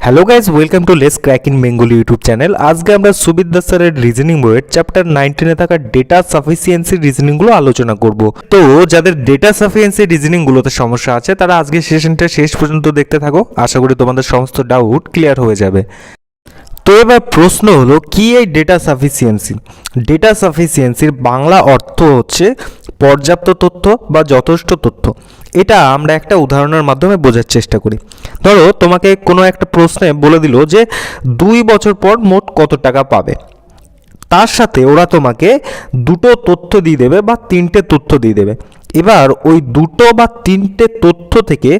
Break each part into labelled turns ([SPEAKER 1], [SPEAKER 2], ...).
[SPEAKER 1] Hello guys, welcome to let's crack in Bengali YouTube channel. আজকে আমরা সুবিদ্যা স্যারের reasoning বইয়ের চ্যাপ্টার 19-এ থাকা ডেটা সাফিসিয়েন্সি রিজনিংগুলো আলোচনা করব। তো যাদের ডেটা সাফিসিয়েন্সি রিজনিংগুলোতে সমস্যা আছে তারা আজকে সেশনটা শেষ পর্যন্ত দেখতে থাকো। আশা করি তোমাদের সমস্ত ডাউট ক্লিয়ার হয়ে যাবে। তো এবার প্রশ্ন হলো, কি এই ডেটা সাফিসিয়েন্সি? ডেটা সাফিসিয়েন্সির বাংলা অর্থ হচ্ছে পর্যাপ্ত তথ্য বা যথেষ্ট তথ্য। এটা আমরা একটা উদাহরণের মাধ্যমে বোঝার চেষ্টা করি। ধরো তোমাকে কোনো একটা প্রশ্নে বলে দিল যে 2 বছর পর মোট কত টাকা পাবে। তার সাথে ওরা তোমাকে দুটো তথ্য দিয়ে দেবে বা তিনটে তথ্য দিয়ে দেবে। এবার ওই দুটো বা তিনটে তথ্য থেকে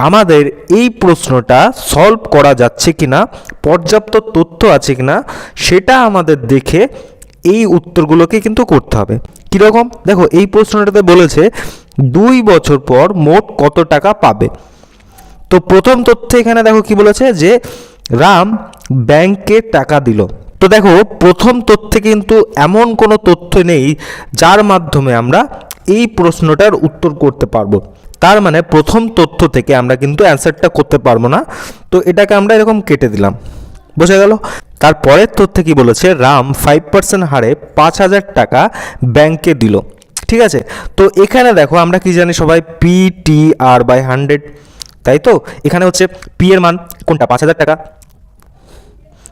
[SPEAKER 1] আমাদের এই প্রশ্নটা সলভ করা যাচ্ছে কিনা, পর্যাপ্ত তথ্য আছে কিনা, সেটা আমাদের দেখে এই উত্তরগুলোকে কিন্তু করতে হবে। কীরকম? দেখো, এই প্রশ্নটাতে বলেছে 2 বছর পর মোট কত টাকা পাবে। তো প্রথম তথ্য এখানে দেখো কি বলেছে, যে রাম ব্যাংকে টাকা দিল। তো দেখো, প্রথম তথ্যে কিন্তু এমন কোনো তথ্য নেই যার মাধ্যমে আমরা এই প্রশ্নটার উত্তর করতে পারবো। তার মানে প্রথম তথ্য থেকে আমরা কিন্তু অ্যান্সারটা করতে পারবো না। তো এটাকে আমরা এরকম কেটে দিলাম। বোঝা গেল? তারপরের তথ্যে কি বলেছে, রাম 5% হারে 5,000 টাকা ব্যাংকে দিল। ঠিক আছে, তো এখানে দেখো আমরা কি জানি সবাই, PTR/100, তাই তো? এখানে হচ্ছে পি এর মান কোনটা, 5,000 টাকা।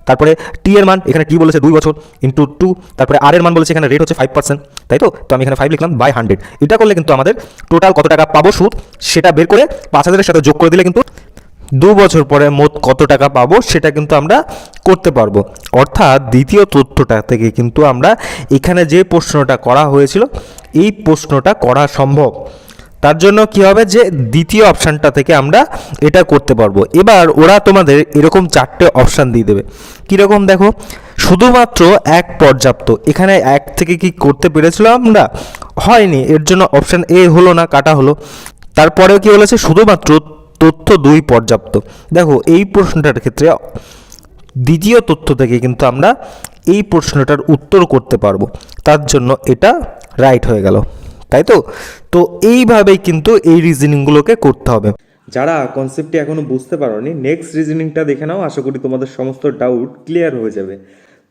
[SPEAKER 1] তারপরে টি এর মান এখানে টি বলেছে 2 বছর ইন্টু 2, তারপরে আর এর মান বলেছে এখানে রেট হচ্ছে 5%, তাই তো? তো আমি এখানে 5 লিখলাম বাই 100। এটা করলে কিন্তু আমাদের টোটাল কত টাকা পাবো সুদ, সেটা বের করে 5,000-এর সাথে যোগ করে দিলে কিন্তু 2 বছর পরে মোট কত টাকা পাবো সেটা কিন্তু আমরা করতে পারবো। অর্থাৎ দ্বিতীয় তথ্যটা থেকে কিন্তু আমরা এখানে যে প্রশ্নটা করা হয়েছিল এই প্রশ্নটা করা সম্ভব। তার জন্য কি হবে, যে দ্বিতীয় অপশানটা থেকে আমরা এটা করতে পারবো। এবার ওরা তোমাদের এরকম 4টে অপশান দিয়ে দেবে। কীরকম দেখো, শুধুমাত্র এক পর্যাপ্ত। এখানে এক থেকে কি করতে পেরেছিলাম আমরা? হয়নি, এর জন্য অপশান এ হলো না, কাটা হলো। তারপরেও কি বলেছে, শুধুমাত্র তথ্য 2 পর্যাপ্ত। দেখো, এই প্রশ্নটার ক্ষেত্রে দ্বিতীয় তথ্য থেকে কিন্তু আমরা এই প্রশ্নটার উত্তর করতে পারবো। তার জন্য এটা রাইট হয়ে গেল, তাই তো? তো এইভাবেই কিন্তু এই রিজনিংগুলোকে করতে হবে। যারা কনসেপ্টটি এখনও বুঝতে পারোনি, নেক্সট রিজনিংটা দেখে নাও, আশা করি তোমাদের সমস্ত ডাউট ক্লিয়ার হয়ে যাবে।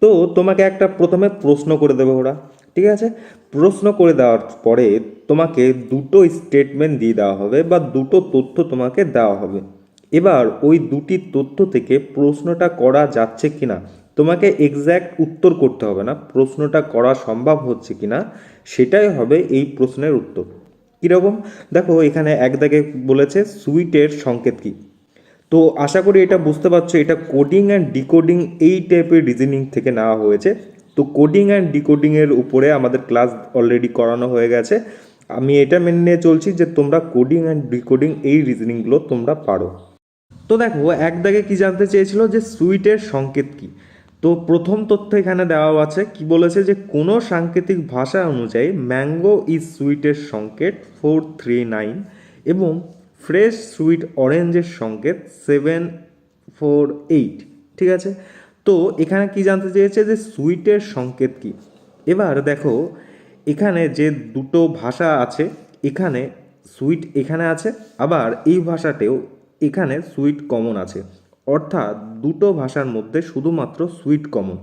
[SPEAKER 1] তো তোমাকে একটা প্রথমে প্রশ্ন করে দেবে ওরা, ঠিক আছে? প্রশ্ন করে দেওয়ার পরে তোমাকে দুটো স্টেটমেন্ট দিয়ে দেওয়া হবে বা দুটো তথ্য তোমাকে দেওয়া হবে। এবার ওই দুটি তথ্য থেকে প্রশ্নটা করা যাচ্ছে কিনা, তোমাকে এক্স্যাক্ট উত্তর করতে হবে না, প্রশ্নটা করা সম্ভব হচ্ছে কিনা সেটাই হবে এই প্রশ্নের উত্তর। কীরকম? দেখো, এখানে এক দাগে বলেছে সুইটের সংকেত কী। তো আশা করি এটা বুঝতে পারছো, এটা কোডিং অ্যান্ড ডিকোডিং এই টাইপের রিজনিং থেকে নেওয়া হয়েছে। তো কোডিং অ্যান্ড ডিকোডিংয়ের উপরে আমাদের ক্লাস অলরেডি করানো হয়ে গেছে। আমি এটা মেনে নিয়ে চলছি যে তোমরা কোডিং অ্যান্ড ডিকোডিং এই রিজনিংগুলো তোমরা পারো। তো দেখো, এক দাগে কি জানতে চেয়েছিল, যে সুইটের সংকেত কী। তো প্রথম তথ্য এখানে দেওয়া আছে, কি বলেছে, যে কোনো সাংকেতিক ভাষা অনুযায়ী ম্যাঙ্গো ইজ সুইটের সংকেত 439 এবং ফ্রেশ সুইট অরেঞ্জের সংকেত 748। ঠিক আছে, তো এখানে কি জানতে চেয়েছে, যে সুইটের সংকেত কী। এবার দেখো, এখানে যে দুটো ভাষা আছে, এখানে সুইট এখানে আছে, আবার এই ভাষাতেও এখানে সুইট কমন আছে। অর্থাৎ দুটো ভাষার মধ্যে শুধুমাত্র সুইট কমন,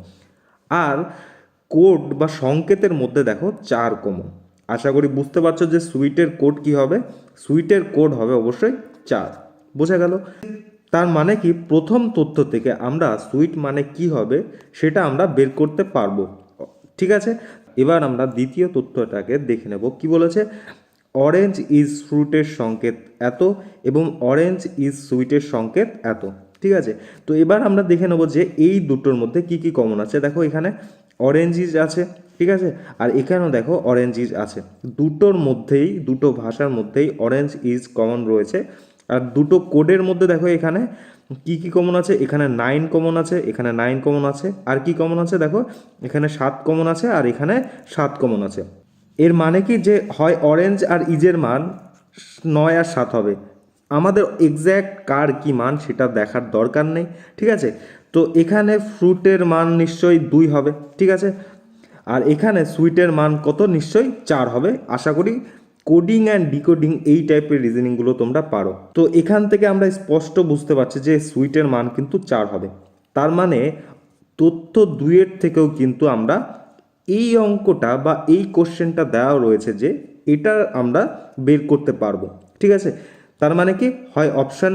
[SPEAKER 1] আর কোড বা সংকেতের মধ্যে দেখো 4 কমন। আশা করি বুঝতে পারছো যে সুইটের কোড কি হবে। সুইটের কোড হবে অবশ্যই 4। বোঝা গেল? তার মানে কি, প্রথম তথ্য থেকে আমরা সুইট মানে কি হবে সেটা আমরা বের করতে পারবো। ঠিক আছে, এবার আমরা দ্বিতীয় তথ্যটাকে দেখে নেব। কি বলেছে, অরেঞ্জ ইজ ফ্রুটের সংকেত এত এবং অরেঞ্জ ইজ সুইটের সংকেত এত। ঠিক আছে, তো এবার আমরা দেখে নেব যে এই দুটোর মধ্যে কি কি কমন আছে। দেখো, এখানে অরেঞ্জ ইজ আছে, ঠিক আছে, আর এখানেও দেখো অরেঞ্জ ইজ আছে। দুটোর মধ্যেই, দুটো ভাষার মধ্যেই অরেঞ্জ ইজ কমন রয়েছে। আর দুটো কোডের মধ্যে দেখো এখানে কি কি কমন আছে, এখানে 9 কমন আছে, এখানে 9 কমন আছে, আর কি কমন আছে দেখো, এখানে 7 কমন আছে, আর এখানে 7 কমন আছে। এর মানে কি, যে হয় অরেঞ্জ আর ইজের মান 9 আর 7 হবে। আমাদের এক্স্যাক্ট কার কি মান সেটা দেখার দরকার নেই। ঠিক আছে, তো এখানে ফ্রুটের মান নিশ্চয়ই 2 হবে। ঠিক আছে, আর এখানে সুইটের মান কত, নিশ্চয়ই 4 হবে। আশা করি কোডিং অ্যান্ড ডিকোডিং এই টাইপের রিজনিংগুলো তোমরা পারো। তো এখান থেকে আমরা স্পষ্ট বুঝতে পারছি যে সুইটের মান কিন্তু 4 হবে। তার মানে তথ্য 2-এর থেকেও কিন্তু আমরা এই অঙ্কটা বা এই কোশ্চেনটা দেওয়া রয়েছে যে এটা আমরা বের করতে পারবো। ঠিক আছে, তার মানে কি হয় অপশান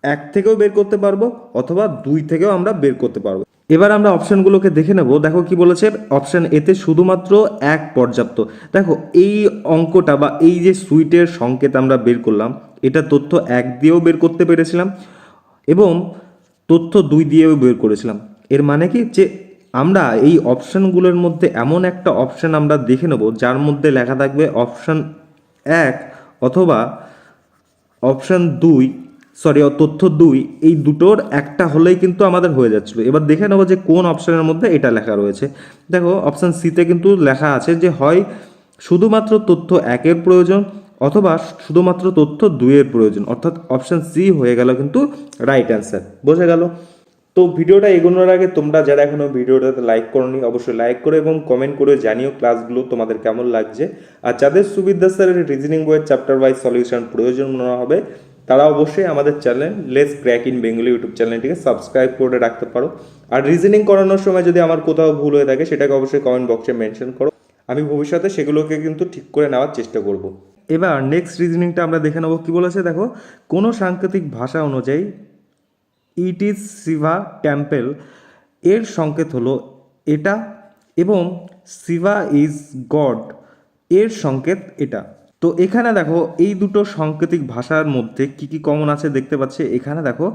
[SPEAKER 1] 1 থেকেও বের করতে পারবো অথবা 2 থেকেও আমরা বের করতে পারবো। এবার আমরা অপশানগুলোকে দেখে নেব। দেখো কি বলেছে, অপশান এতে শুধুমাত্র 1 পর্যাপ্ত। দেখো এই অঙ্কটা বা এই যে সুইটের সংকেত আমরা বের করলাম, এটা তথ্য 1 দিয়েও বের করতে পেরেছিলাম এবং তথ্য 2 দিয়েও বের করেছিলাম। এর মানে কি যে আমরা এই অপশানগুলোর মধ্যে এমন একটা অপশান আমরা দেখে নেব যার মধ্যে লেখা থাকবে অপশান 1 অথবা অপশান 2, তথ্য 2, এই দুটোর একটা হলেই কিন্তু আমাদের হয়ে যাচ্ছিল। এবার দেখে নেবো যে কোন অপশানের মধ্যে এটা লেখা রয়েছে। দেখো অপশান সিতে কিন্তু লেখা আছে যে হয় শুধুমাত্র তথ্য 1-এর প্রয়োজন অথবা শুধুমাত্র তথ্য 2-এর প্রয়োজন, অর্থাৎ অপশান সি হয়ে গেল কিন্তু রাইট অ্যান্সার। বোঝা গেল? তো ভিডিওটা এগোনোর আগে তোমরা যারা এখনো ভিডিওটাতে লাইক করোনি অবশ্যই লাইক করো এবং কমেন্ট করে জানিও ক্লাসগুলো তোমাদের কেমন লাগছে। আর যাদের সুবিধা স্যারের রিজনিং বইয়ের চ্যাপ্টার ওয়াইজ সলিউশন প্রয়োজন মনে হবে তারা অবশ্যই আমাদের channel let's crack in Bengali YouTube চ্যানেলটিকে সাবস্ক্রাইব করে রাখতে পারো। আর রিজনিং করানোর সময় যদি আমার কোথাও ভুল হয়ে থাকে সেটাকে অবশ্যই কমেন্ট বক্সে মেনশন করো, আমি ভবিষ্যতে সেগুলোকে কিন্তু ঠিক করে নেওয়ার চেষ্টা করব। এবার নেক্সট রিজনিংটা আমরা দেখে নেবো কি বলেছে। দেখো, কোনো সাংকেতিক ভাষা অনুযায়ী ইট ইজ শিবা টেম্পল এর সংকেত হলো এটা এবং শিবা ইজ গড এর সংকেত এটা। তো এখানে দেখো এই দুটো সাংকেতিক ভাষার মধ্যে কি কি কমন আছে দেখতে পাচ্ছি। এখানে দেখো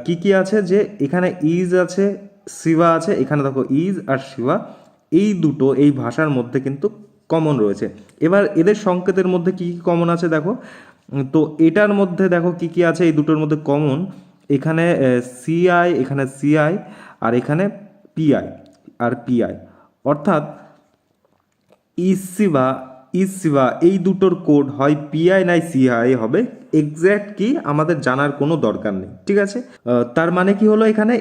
[SPEAKER 1] কি কি আছে, যে এখানে ইজ আছে, শিবা আছে, এখানে দেখো ইজ আর শিবা এই দুটো এই ভাষার মধ্যে কিন্তু কমন রয়েছে। এবার এদের সংকেতের মধ্যে কি কি কমন আছে দেখো। তো এটার মধ্যে দেখো কি কি আছে এই দুটোর মধ্যে কমন। এখানে সিআই, এখানে সিআই আর এখানে পিআই আর পিআই, অর্থাৎ ইসিবা এই দুটোর কোড হয় পিআই নাই সিআই হবে। এক্স্যাক্ট কি আমাদের জানার কোনো দরকার নেই। ঠিক আছে, তার মানে কি হলো, এখানে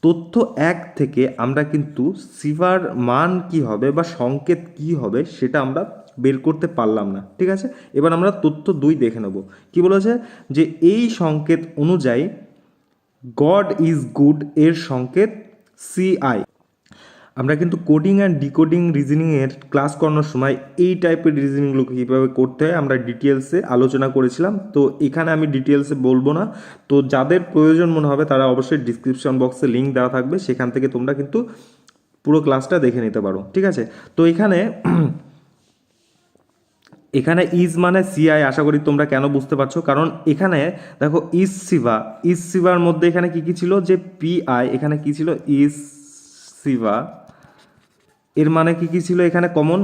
[SPEAKER 1] তথ্য 1 থেকে আমরা কিন্তু সিভার মান কি হবে বা সংকেত কি হবে সেটা আমরা বের করতে পারলাম না। ঠিক আছে, এবার আমরা তথ্য 2 দেখে নেব। কি বলেছে যে এই সংকেত অনুযায়ী গড ইজ গুড এর সংকেত সিআই। আমরা কিন্তু কোডিং অ্যান্ড ডিকোডিং রিজনিংয়ের ক্লাস করানোর সময় এই টাইপের রিজনিংগুলোকে কীভাবে করতে হয় আমরা ডিটেলসে আলোচনা করেছিলাম। তো এখানে আমি ডিটেলসে বলবো না। তো যাদের প্রয়োজন মনে হবে তারা অবশ্যই ডিসক্রিপশন বক্সে লিঙ্ক দেওয়া থাকবে, সেখান থেকে তোমরা কিন্তু পুরো ক্লাসটা দেখে নিতে পারো। ঠিক আছে, তো এখানে ইজ মানে সিআই, আশা করি তোমরা কেন বুঝতে পারছো, কারণ এখানে দেখো ইজ সিভার মধ্যে এখানে কি কি ছিল, যে পিআই, এখানে কি ছিল ইজ সিভা, এর মানে কি কি ছিল এখানে কমন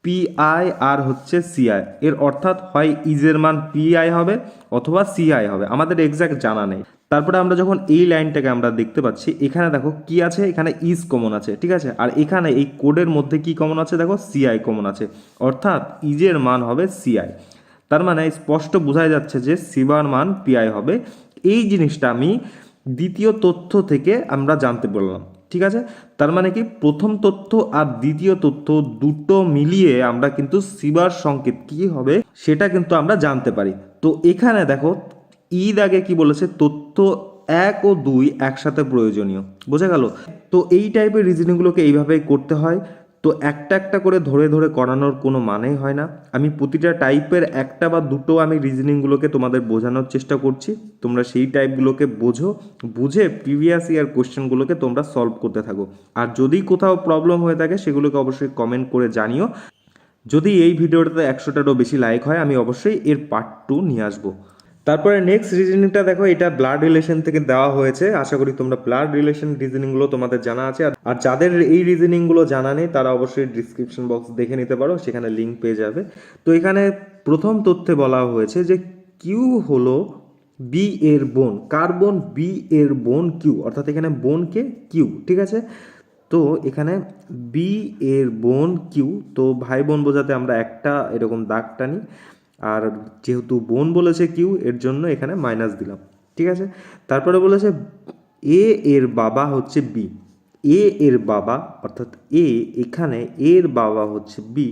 [SPEAKER 1] পিআই আর হচ্ছে সিআই। এর অর্থাৎ হয় ইজের মান পিআই হবে অথবা সিআই হবে, আমাদের এক্স্যাক্ট জানা নেই। তারপরে আমরা যখন এই লাইনটাকে আমরা দেখতে পাচ্ছি, এখানে দেখো কি আছে, এখানে ইজ কমন আছে। ঠিক আছে, আর এখানে এই কোডের মধ্যে কি কমন আছে দেখো, সিআই কমন আছে, অর্থাৎ ইজের মান হবে সিআই। তার মানে স্পষ্ট বোঝা যাচ্ছে যে সিবার মান পিআই হবে। এই জিনিসটা আমি দ্বিতীয় তথ্য থেকে আমরা জানতে পারলাম। ঠিক আছে, তার মানে কি প্রথম তথ্য আর দ্বিতীয় তথ্য দুটো মিলিয়ে আমরা কিন্তু সিবার সংকেত কি হবে সেটা কিন্তু আমরা জানতে পারি। তো এখানে দেখো ঈদ আগে কি বলেছে, তথ্য 1 ও 2 একসাথে প্রয়োজনীয়। বোঝা গেল? তো এই টাইপের রিজনিংগুলোকে এইভাবেই করতে হয়। তো একটা একটা করে ধরে ধরে করানোর কোনো মানেই হয় না। আমি প্রতিটা টাইপের একটা বা দুটো আমি রিজনিংগুলোকে তোমাদের বোঝানোর চেষ্টা করছি, তোমরা সেই টাইপগুলোকে বুঝে প্রিভিয়াস ইয়ার কোশ্চেনগুলোকে তোমরা সলভ করতে থাকো। আর যদি কোথাও প্রবলেম হয়ে থাকে সেগুলোকে অবশ্যই কমেন্ট করে জানিও। যদি এই ভিডিওটাতে 100টারও বেশি লাইক হয় আমি অবশ্যই এর পার্ট 2 নিয়ে আসবো। তারপরে নেক্সট রিজনিংটা দেখো, এটা ব্লাড রিলেশন থেকে দেওয়া হয়েছে। আশা করি তোমরা ব্লাড রিলেশন রিজনিংগুলো তোমাদের জানা আছে। আর যাদের এই রিজনিংগুলো জানা নেই তারা অবশ্যই ডিসক্রিপশন বক্স দেখে নিতে পারো, সেখানে লিঙ্ক পেয়ে যাবে। তো এখানে প্রথম তথ্যে বলা হয়েছে যে কিউ হলো বি এর বোন। কার বোন? বি এর বোন কিউ, অর্থাৎ এখানে বোনকে কিউ। ঠিক আছে, তো এখানে বি এর বোন কিউ, তো ভাই বোন বোঝাতে আমরা একটা এরকম দাগ টানি, আর যেহেতু বোন বলেছে কিউ এর জন্য এখানে মাইনাস দিলাম। ঠিক আছে, তারপরে বলেছে এ এর বাবা হচ্ছে বি। এ এর বাবা অর্থাৎ এ, এখানে এর বাবা হচ্ছে বি,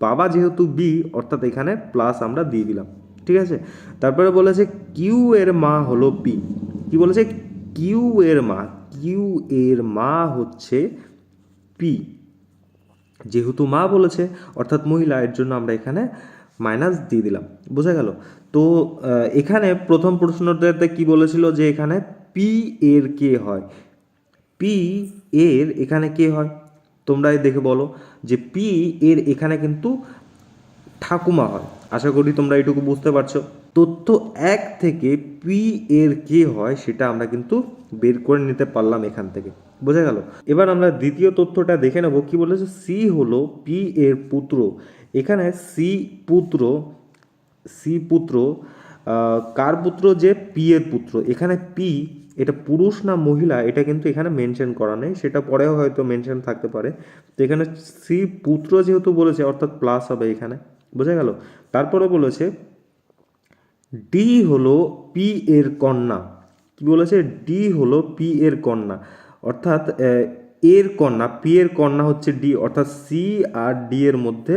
[SPEAKER 1] বাবা যেহেতু বি, অর্থাৎ এখানে প্লাস আমরা দিয়ে দিলাম। ঠিক আছে, তারপরে বলেছে কিউ এর মা হলো পি। কি বলেছে? কিউ এর মা, কিউ এর মা হচ্ছে পি। যেহেতু মা বলেছে অর্থাৎ মহিলা, এর জন্য আমরা এখানে মাইনাস দিয়ে দিলাম। বোঝা গেল? তো এখানে প্রথম প্রশ্নটাতে কি বলেছিল যে এখানে পি এর কে হয়, পি এর এখানে কে হয়, তোমরাই দেখে বলো যে পি এর এখানে কিন্তু ঠাকুমা হয়। আশা করি তোমরা এটুকু বুঝতে পারছো। তথ্য 1 থেকে পি এর কে হয় সেটা আমরা কিন্তু বের করে নিতে পারলাম এখান থেকে। বোঝা গেল? এবার আমরা দ্বিতীয় তথ্যটা দেখে নেব। কি বলেছে? সি হলো পি এর পুত্র। এখানে সি পুত্র কার পুত্র? যে পি এর পুত্র। এখানে পি এটা পুরুষ না মহিলা এটা কিন্তু এখানে মেনশন করা নেই, সেটা পরেও হয়তো মেনশন থাকতে পারে। তো এখানে সি পুত্র যেহেতু বলেছে অর্থাৎ প্লাস হবে এখানে। বোঝা গেল? তারপরে বলেছে ডি হলো পি এর কন্যা। কি বলেছে? ডি হলো পি এর কন্যা, অর্থাৎ এর কন্যা, পি এর কন্যা হচ্ছে ডি, অর্থাৎ সি আর ডি এর মধ্যে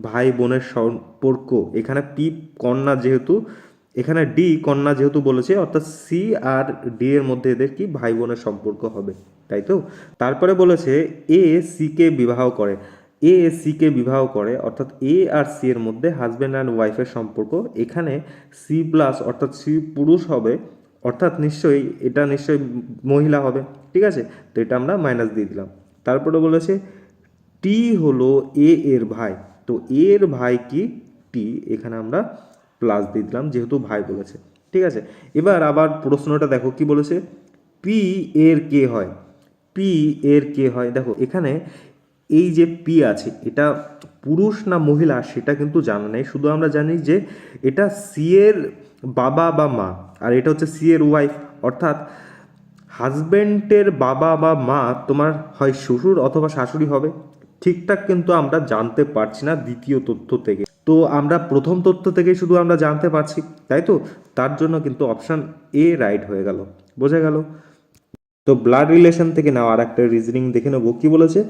[SPEAKER 1] ভাই বোনের সম্পর্ক। এখানে পি কন্যা যেহেতু, এখানে ডি কন্যা যেহেতু বলেছে, অর্থাৎ সি আর ডি এর মধ্যে এদের কি ভাই বোনের সম্পর্ক হবে, তাই তো? তারপরে বলেছে এ সি কে বিবাহ করে। এ সি কে বিবাহ করে অর্থাৎ এ আর সি এর মধ্যে হাজব্যান্ড অ্যান্ড ওয়াইফের সম্পর্ক। এখানে সি প্লাস অর্থাৎ সি পুরুষ হবে, অর্থাৎ নিশ্চয়ই এটা নিশ্চয়ই মহিলা হবে। ঠিক আছে, তো এটা আমরা মাইনাস দিয়ে দিলাম। তারপরে বলেছে টি হলো এ এর ভাই। তো এর ভাই কি? টি। এখানে আমরা প্লাস দিয়ে দিলাম যেহেতু ভাই বলেছে। ঠিক আছে, এবার আবার প্রশ্নটা দেখো কি বলেছে? পি এর কে হয়, পি এর কে হয়। দেখো এখানে এই যে পি আছে এটা পুরুষ না মহিলা সেটা কিন্তু জানা নেই, শুধু আমরা জানি যে এটা সি এর বাবা বা মা, আর এটা হচ্ছে সি এর ওয়াইফ, অর্থাৎ হাজব্যান্ডের বাবা বা মা তোমার হয় শ্বশুর অথবা শাশুড়ি হবে। ঠিকঠাক কিন্তু আমরা জানতে পারছি না দ্বিতীয় তথ্য থেকে, তো আমরা প্রথম তথ্য থেকে শুধু আমরা জানতে পারছি, তাই তো? তার জন্য কিন্তু অপশান এ রাইট হয়ে গেল। বোঝা গেল? তো ব্লাড রিলেশন থেকে নেওয়া আর একটা রিজনিং দেখে নেবো। কি বলেছে?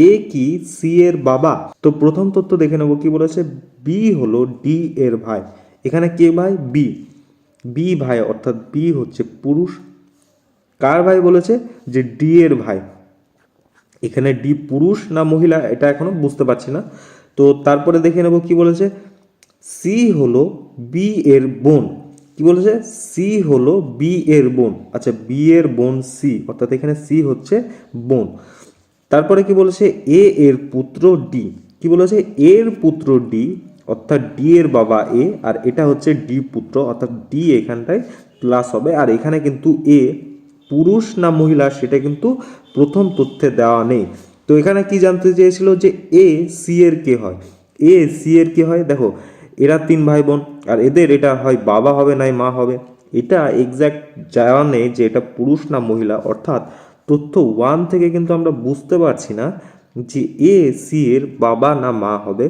[SPEAKER 1] এ কি সি এর বাবা? তো প্রথম তথ্য দেখে নেবো। কি বলেছে? বি হলো ডি এর ভাই। এখানে কে ভাই? বি। বি ভাই, অর্থাৎ বি হচ্ছে পুরুষ। কার ভাই বলেছে? যে ডি এর ভাই। এখানে ডি পুরুষ না মহিলা এটা এখনো বুঝতে পারছি না। তো তারপরে দেখে নেব কি বলেছে? সি হলো বি এর বোন। কি বলেছে? সি হলো বি এর বোন। আচ্ছা, বি এর বোন সি, অর্থাৎ এখানে সি হচ্ছে বোন। তারপরে কি বলেছে? এ এর পুত্র ডি। কি বলেছে? এর পুত্র ডি, অর্থাৎ ডি এর বাবা এ, আর এটা হচ্ছে ডি পুত্র, অর্থাৎ ডি এখানটায় প্লাস হবে। আর এখানে কিন্তু এ পুরুষ না মহিলা সেটা কিন্তু প্রথম তথ্যে দেওয়া নেই। তো এখানে কি জানতে চেয়েছিল? যে এ সি এর কে হয়, এ সি এর কে হয়। দেখো এরা 3 ভাই বোন, আর এদের এটা হয় বাবা হবে নাই মা হবে। এটা এক্স্যাক্ট জানা নেই যে এটা পুরুষ না মহিলা, অর্থাৎ তথ্য 1 থেকে কিন্তু আমরা বুঝতে পারছি না যে এ সি এর বাবা না মা হবে।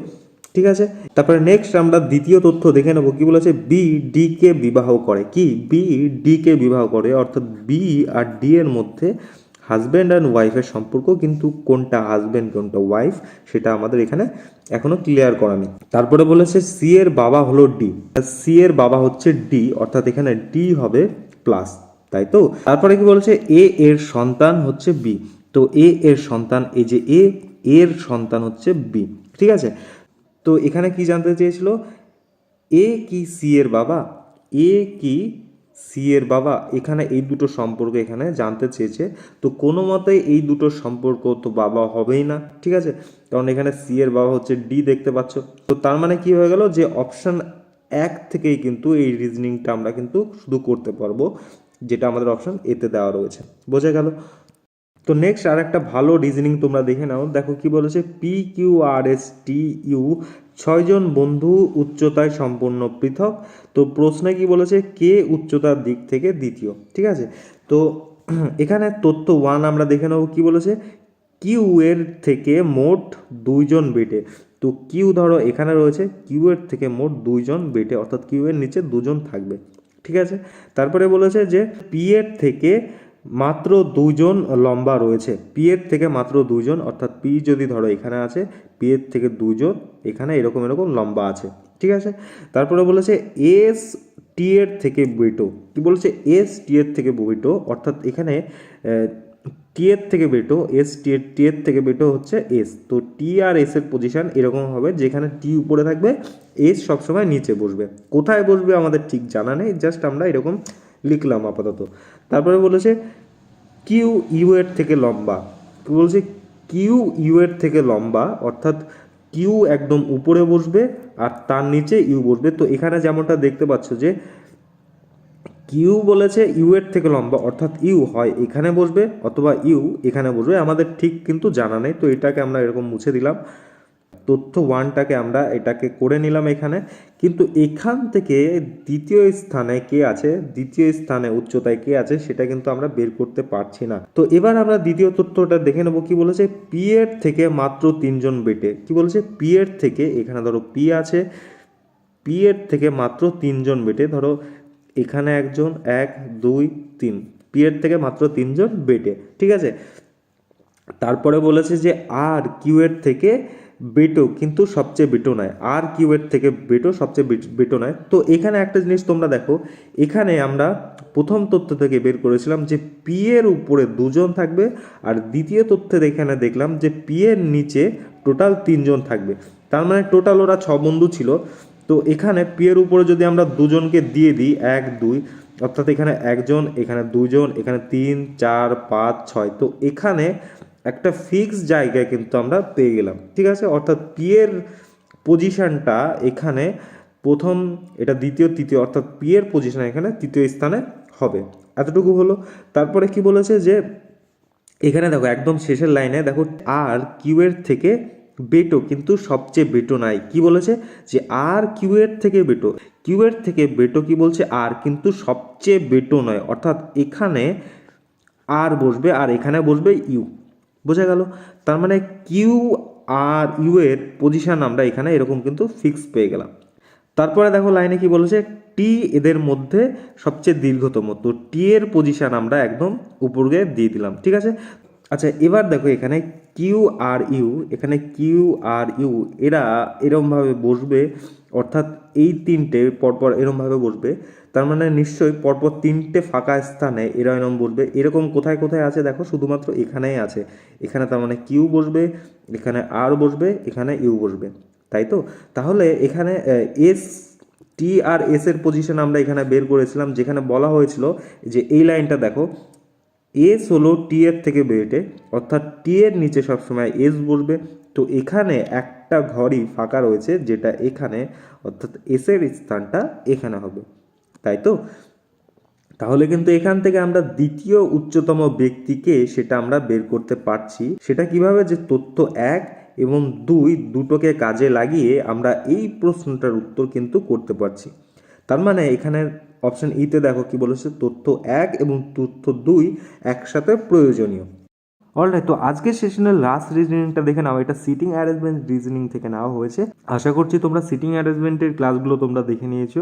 [SPEAKER 1] ঠিক আছে, তারপরে নেক্সট আমরা দ্বিতীয় তথ্য দেখে নেব। কি বলেছে? বি ডি কে বিবাহ করে। কি? বি ডি কে বিবাহ করে, অর্থাৎ বি আর ডি এর মধ্যে হাজব্যান্ড অ্যান্ড ওয়াইফের সম্পর্ক, কিন্তু কোনটা হাজব্যান্ড কোনটা ওয়াইফ সেটা আমাদের এখানে এখনো ক্লিয়ার করা নেই। তারপরে বলেছে সি এর বাবা হলো ডি। সি এর বাবা হচ্ছে ডি, অর্থাৎ এখানে ডি হবে প্লাস, তাই তো? তারপরে কি বলেছে? এ এর সন্তান হচ্ছে বি। তো এ এর সন্তান, এই যে এ এর সন্তান হচ্ছে বি। ঠিক আছে, তো এখানে কি জানতে চেয়েছিল? এ কি সি এর বাবা? এ কি সি এর বাবা? এখানে এই দুটো সম্পর্ক এখানে জানতে চেয়েছে। তো কোনো মতেই এই দুটো সম্পর্ক তো বাবা হবেই না। ঠিক আছে, কারণ এখানে সি এর বাবা হচ্ছে ডি, দেখতে পাচ্ছ। তো তার মানে কি হয়ে গেল? যে অপশান 1 থেকেই কিন্তু এই রিজনিংটা আমরা কিন্তু শুধু করতে পারবো, যেটা আমাদের অপশান এতে দেওয়া রয়েছে। বোঝা গেল? তো নেক্সট আর একটা ভালো রিজনিং তোমরা দেখে নাও। দেখো কি বলেছে? P Q R S T U 6জন বন্ধু উচ্চতায় সম্পূর্ণ পৃথক। তো প্রশ্নে কি বলেছে? কে উচ্চতার দিক থেকে দ্বিতীয়। ঠিক আছে, তো এখানে তথ্য 1 আমরা দেখে নেব। কি বলেছে? কিউ এর থেকে মোট 2জন বেটে। তো কিউ ধরো এখানে রয়েছে, কিউ এর থেকে মোট 2জন বেটে, অর্থাৎ কিউ এর নিচে 2জন থাকবে। ঠিক আছে, তারপরে বলেছে যে পি এর থেকে মাত্র দুজন লম্বা রয়েছে, পি এর থেকে মাত্র দুজন, অর্থাৎ পি যদি ধরো এখানে আছে, পি এর থেকে দুজন এখানে এরকম এরকম লম্বা আছে, ঠিক আছে। তারপরে বলেছে এস টি এর থেকে বেটো, কি বলেছে এস টি এর থেকে বেটো, অর্থাৎ এখানে টি এর থেকে বেটো, এস টি এর থেকে বেটো হচ্ছে এস, তো টি আর এস এর পজিশন এরকম হবে, যেখানে টি উপরে থাকবে, এস সবসময় নিচে বসবে। কোথায় বসবে আমাদের ঠিক জানা নেই, জাস্ট আমরা এরকম লিখলাম আপাতত। তারপরে বলেছে কিউ ইউ এর থেকে লম্বা, কি বলছে কিউ ইউ এর থেকে লম্বা, অর্থাৎ কিউ একদম উপরে বসবে আর তার নিচে ইউ বসবে। তো এখানে যেমনটা দেখতে পাচ্ছ যে কিউ বলেছে ইউ এর থেকে লম্বা, অর্থাৎ ইউ হয় এখানে বসবে অথবা ইউ এখানে বসবে, আমাদের ঠিক কিন্তু জানা নেই। তো এটাকে আমরা এরকম মুছে দিলাম, তথ্য ওয়ানটাকে আমরা এটাকে করে নিলাম এখানে। কিন্তু এখান থেকে দ্বিতীয় স্থানে কে আছে, দ্বিতীয় স্থানে উচ্চতায় কে আছে সেটা কিন্তু আমরা বের করতে পারছি না। তো এবার আমরা দ্বিতীয় তথ্যটা দেখে নেব। কি বলেছে পি এর থেকে মাত্র তিনজন বেটে, কি বলেছে পি এর থেকে, এখানে ধরো পি আছে, পি এর থেকে মাত্র তিনজন বেটে, ধরো এখানে একজন, এক দুই তিন, পি এর থেকে মাত্র তিনজন বেটে, ঠিক আছে। তারপরে বলেছে যে আর কিউ এর থেকে বেটো কিন্তু সবচেয়ে বেটো নয়, আর কিউ এর থেকে বেটো সবচেয়ে বেটো নয়। তো এখানে একটা জিনিস তোমরা দেখো, এখানে আমরা প্রথম তথ্য থেকে বের করেছিলাম যে পি এর উপরে দুজন থাকবে, আর দ্বিতীয় তথ্যে এখানে দেখলাম যে পি এর নিচে টোটাল তিনজন থাকবে, তার মানে টোটাল ওরা 6 বন্ধু ছিল। তো এখানে পি এর উপরে যদি আমরা দুজনকে দিয়ে দিই, এক দুই, অর্থাৎ এখানে একজন, এখানে দুজন, এখানে 3 4 5 6, তো এখানে একটা ফিক্স জায়গায় কিন্তু আমরা পেয়ে গেলাম, ঠিক আছে। অর্থাৎ পি এর পজিশনটা এখানে প্রথম, এটা দ্বিতীয় তৃতীয়, অর্থাৎ পি এর পজিশন এখানে তৃতীয় স্থানে হবে, এতটুকু হলো। তারপরে কি বলেছে যে এখানে দেখো একদম শেষের লাইনে দেখো আর কিউ এর থেকে বেটো কিন্তু সবচেয়ে বেটো নাই, কি বলেছে যে আর কিউ এর থেকে বেটো, কিউ এর থেকে বেটো কি বলছে আর কিন্তু সবচেয়ে বেটো নয়, অর্থাৎ এখানে আর বসবে আর এখানে বসবে ইউ, বোঝা গেল। তার মানে কিউ আর ইউ এর পজিশন আমরা এখানে এরকম কিন্তু ফিক্স পেয়ে গেলাম। তারপরে দেখো লাইনে কি বলেছে টি এদের মধ্যে সবচেয়ে দীর্ঘতম, তো টি এর পজিশন আমরা একদম উপরে দিয়ে দিলাম, ঠিক আছে। আচ্ছা এবার দেখো এখানে কিউ আর ইউ, এখানে কিউ আর ইউ এরা এরমভাবে বসবে, অর্থাৎ এই তিনটে পরপর এরমভাবে বসবে, তার মানে নিশ্চয়ই পরপর তিনটে ফাঁকা স্থানে এরা এরম বসবে। এরকম কোথায় কোথায় আছে দেখো, শুধুমাত্র এখানেই আছে, এখানে তার মানে কিউ বসবে, এখানে আর বসবে, এখানে ইউ বসবে, তাই তো। তাহলে এখানে এস টি আর এস এর পজিশন আমরা এখানে বের করেছিলাম, যেখানে বলা হয়েছিল যে এই লাইনটা দেখো, এস হলো টি এর থেকে বেটে, অর্থাৎ টি এর নিচে সবসময় এস বসবে। তো এখানে একটা ঘরই ফাঁকা রয়েছে যেটা এখানে, অর্থাৎ এস এর স্থানটা এখানে হবে, তাই তো। তাহলে কিন্তু এখান থেকে আমরা দ্বিতীয় উচ্চতম ব্যক্তিকে সেটা আমরা বের করতে পারছি। সেটা কিভাবে, যে তথ্য 1 এবং 2 দুটোকে কাজে লাগিয়ে আমরা এই প্রশ্নটার উত্তর কিন্তু করতে পারছি। তার মানে এখানে অপশন ইতে দেখো কি বলেছে, তথ্য 1 এবং তথ্য 2 একসাথে প্রয়োজনীয়। অলরাইট, তো আজকের সেশনের লাস্ট রিজনিংটা দেখে নাও, এটা সিটিং অ্যারেঞ্জমেন্ট রিজনিং থেকে নেওয়া হয়েছে। আশা করছি তোমরা সিটিং অ্যারেঞ্জমেন্টের ক্লাসগুলো তোমরা দেখে নিয়েছো,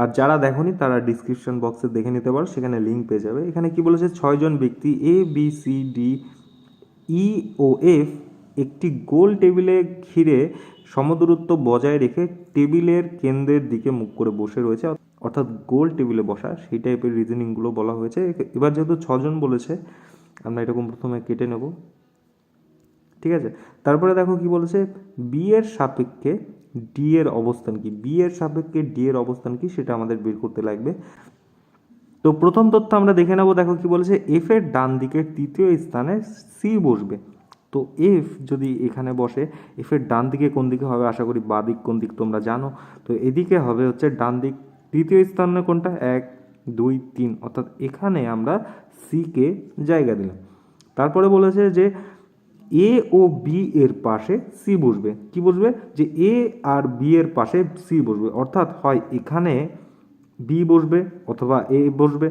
[SPEAKER 1] আর যারা দেখোনি তারা ডিসক্রিপশন বক্সে দেখে নিতে পারো, সেখানে লিঙ্ক পেয়ে যাবে। এখানে কি বলেছে, 6 জন ব্যক্তি A B C D E O F একটি গোল টেবিলে ঘিরে সমদূরত্ব বজায় রেখে টেবিলের কেন্দ্রের দিকে মুখ করে বসে রয়েছে, অর্থাৎ গোল টেবিলে বসা, সেই টাইপের রিজনিংগুলো বলা হয়েছে। এবার যেহেতু 6 জন বলেছে, আমরা এরকম প্রথমে কেটে নেব, ঠিক আছে। তারপরে দেখো কি বলেছে, বি এর সাপেক্ষে ডি এর অবস্থান কি, বি এর সাপেক্ষে ডি এর অবস্থান কি সেটা আমাদের বের করতে লাগবে। তো প্রথম তথ্য আমরা দেখে নেব, দেখো কি বলেছে, এফ এর ডান দিকের তৃতীয় স্থানে সি বসবে। তো এফ যদি এখানে বসে, এফ এর ডান দিকে কোন দিকে হবে, আশা করি বাঁ দিক, কোন দিক তোমরা জানো। তো এদিকে হবে হচ্ছে ডান দিক, তৃতীয় স্থানে কোনটা, 1 2 3, অর্থাৎ এখানে আমরা সি কে জায়গা দিলাম। তারপরে বলেছে যে এ ও বি এর পাশে সি বসবে, কি বসবে, যে এ আর বি এর পাশে সি বসবে, অর্থাৎ হয় এখানে বি বসবে অথবা এ বসবে,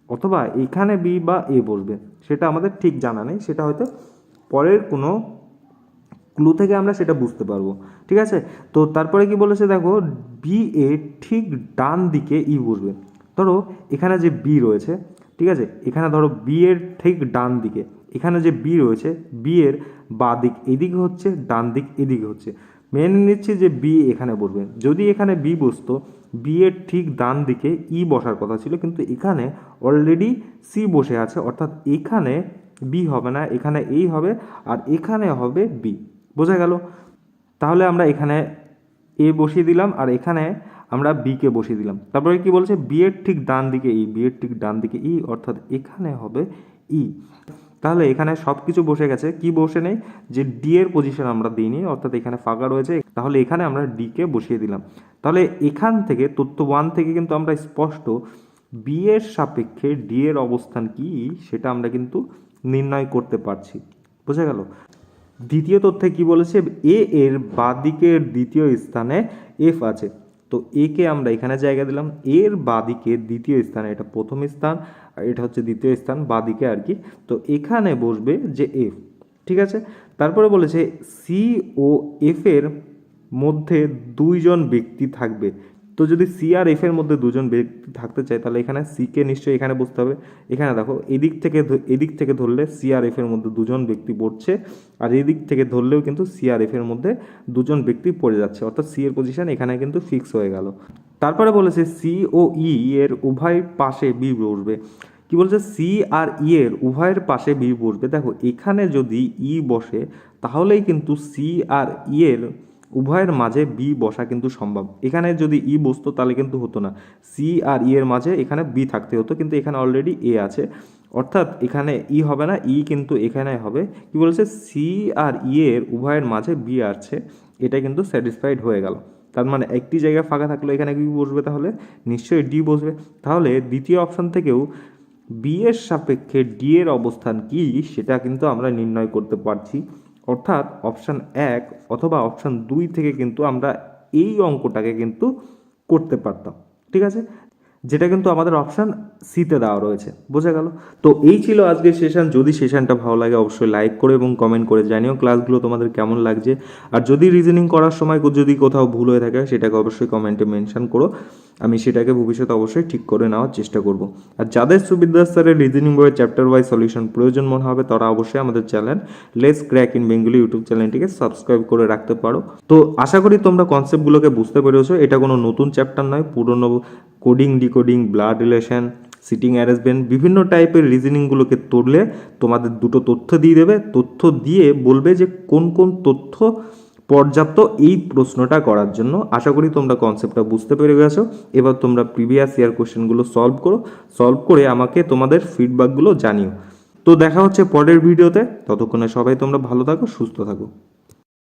[SPEAKER 1] অথবা এখানে বি বা এ বসবে, সেটা আমাদের ঠিক জানা নেই, সেটা হয়তো পরের কোনো ক্লু থেকে আমরা সেটা বুঝতে পারবো, ঠিক আছে। তো তারপরে কি বলেছে দেখো, বি এ ঠিক ডান দিকে ই বসবে। ধরো এখানে যে বি রয়েছে, ঠিক আছে। এখানে ধরো বি এর ঠিক ডান দিকে এখানে যে বি রয়েছে, বি এর বাঁ দিক এদিকে হচ্ছে, ডান দিক এদিকে হচ্ছে। মেনে নিচ্ছি যে বি এখানে বসবে। যদি এখানে বি বসতো, বি এর ঠিক ডান দিকে ই বসার কথা ছিল, কিন্তু এখানে অলরেডি সি বসে আছে, অর্থাৎ এখানে বি হবে না, এখানে এই হবে, আর এখানে হবে বি। বোঝা গেল? তাহলে আমরা এখানে এ বসিয়ে দিলাম, আর এখানে আমরা বিকে বসিয়ে দিলাম। তারপরে কি বলছে, বি এর ঠিক ডান দিকে ই, বি এর ঠিক ডান দিকে ই, অর্থাৎ এখানে হবে ই। তাহলে এখানে সব কিছু বসে গেছে, কি বসে নেই, যে ডি এর পজিশন আমরা দিইনি, অর্থাৎ এখানে ফাঁকা রয়েছে, তাহলে এখানে আমরা ডিকে বসিয়ে দিলাম। তাহলে এখান থেকে তথ্য 1 থেকে কিন্তু আমরা স্পষ্ট বি এর সাপেক্ষে ডি এর অবস্থান কি সেটা আমরা কিন্তু নির্ণয় করতে পারছি। বোঝা গেল? দ্বিতীয় তথ্যে কি বলেছে, এ এর বাঁদিকের দ্বিতীয় স্থানে এফ আছে। তো এ কে আমরা এখানে জায়গা দিলাম, এর বাঁদিকে দ্বিতীয় স্থানে, এটা প্রথম স্থান আর এটা হচ্ছে দ্বিতীয় স্থান, বাঁদিকে আর কি। তো এখানে বসবে যে এফ। ঠিক আছে। তারপরে বলেছে সি ও এফ এর মধ্যে দুইজন ব্যক্তি থাকবে। তো যদি সি আর এফ এর মধ্যে দুজন ব্যক্তি থাকতে চায়, তাহলে এখানে সিকে নিশ্চয়ই এখানে বসতে হবে। এখানে দেখো এদিক থেকে ধরলে সি আর এফ এর মধ্যে দুজন ব্যক্তি পড়ছে, আর এদিক থেকে ধরলেও কিন্তু সি আর এফ এর মধ্যে দুজন ব্যক্তি পড়ে যাচ্ছে, অর্থাৎ সি এর পজিশন এখানে কিন্তু ফিক্স হয়ে গেল। তারপরে বলেছে সি ও ই এর উভয় পাশে বি বসবে। কি বলছে, সি আর ই এর উভয়ের পাশে বি বসবে। দেখো এখানে যদি ই বসে, তাহলেই কিন্তু সি আর ই এর উভয়ের মাঝে বি বসা কিন্তু সম্ভব। এখানে যদি ই বসতো তাহলে কিন্তু হতো না, সি আর ই এর মাঝে এখানে বি থাকতে হতো, কিন্তু এখানে অলরেডি এ আছে, অর্থাৎ এখানে ই হবে না, ই কিন্তু এখানে হবে। কি বলছে, সি আর ই এর উভয়ের মাঝে বি আছে, এটা কিন্তু স্যাটিসফাইড হয়ে গেল। তার মানে একটি জায়গা ফাঁকা থাকলো, এখানে কি বসবে, তাহলে নিশ্চয়ই ডি বসবে। তাহলে দ্বিতীয় অপশান থেকেও বি এর সাপেক্ষে ডি এর অবস্থান কি সেটা কিন্তু আমরা নির্ণয় করতে পারছি। অর্থাৎ অপশান 1 অথবা অপশান 2 থেকে কিন্তু আমরা এই অঙ্কটাকে কিন্তু করতে পারতাম। ঠিক আছে, যেটা কিন্তু আমাদের অপশান সিতে দেওয়া রয়েছে। বোঝা গেল? তো এই ছিল আজকের সেশন। যদি সেশনটা ভালো লাগে অবশ্যই লাইক করো এবং কমেন্ট করে জানিও ক্লাসগুলো তোমাদের কেমন লাগছে। আর যদি রিজনিং করার সময় যদি কোথাও ভুল হয়ে থাকে সেটাকে অবশ্যই কমেন্টে মেনশন করো, আমি সেটাকে ভবিষ্যতে অবশ্যই ঠিক করে নেওয়ার চেষ্টা করব। আর যাদের সুবিদ্যাস স্যারের রিজনিং বইয়ের চ্যাপ্টার ওয়াইজ সলিউশন প্রয়োজন মনে হবে, তারা অবশ্যই আমাদের channel let's crack in Bengali YouTube চ্যানেলটিকে সাবস্ক্রাইব করে রাখতে পারো। তো আশা করি তোমরা কনসেপ্টগুলোকে বুঝতে পেরেছো। এটা কোনো নতুন চ্যাপ্টার নয়, পুরনো coding, decoding, blood relation, sitting arrangement, বিভিন্ন টাইপের রিজনিংগুলোকে তুললে তোমাদের দুটো তথ্য দিয়ে দেবে। তথ্য দিয়ে বলবে যে কোন কোন তথ্য পর্যাপ্ত এই প্রশ্নটা করার জন্য। আশা করি তোমরা কনসেপ্টটা বুঝতে পেরে গেছো। এবার তোমরা প্রিভিয়াস ইয়ার কোশ্চেনগুলো সলভ করে আমাকে তোমাদের ফিডব্যাকগুলো জানিও। তো দেখা হচ্ছে পরের ভিডিওতে। ততক্ষণে সবাই তোমরা ভালো থাকো, সুস্থ থাকো।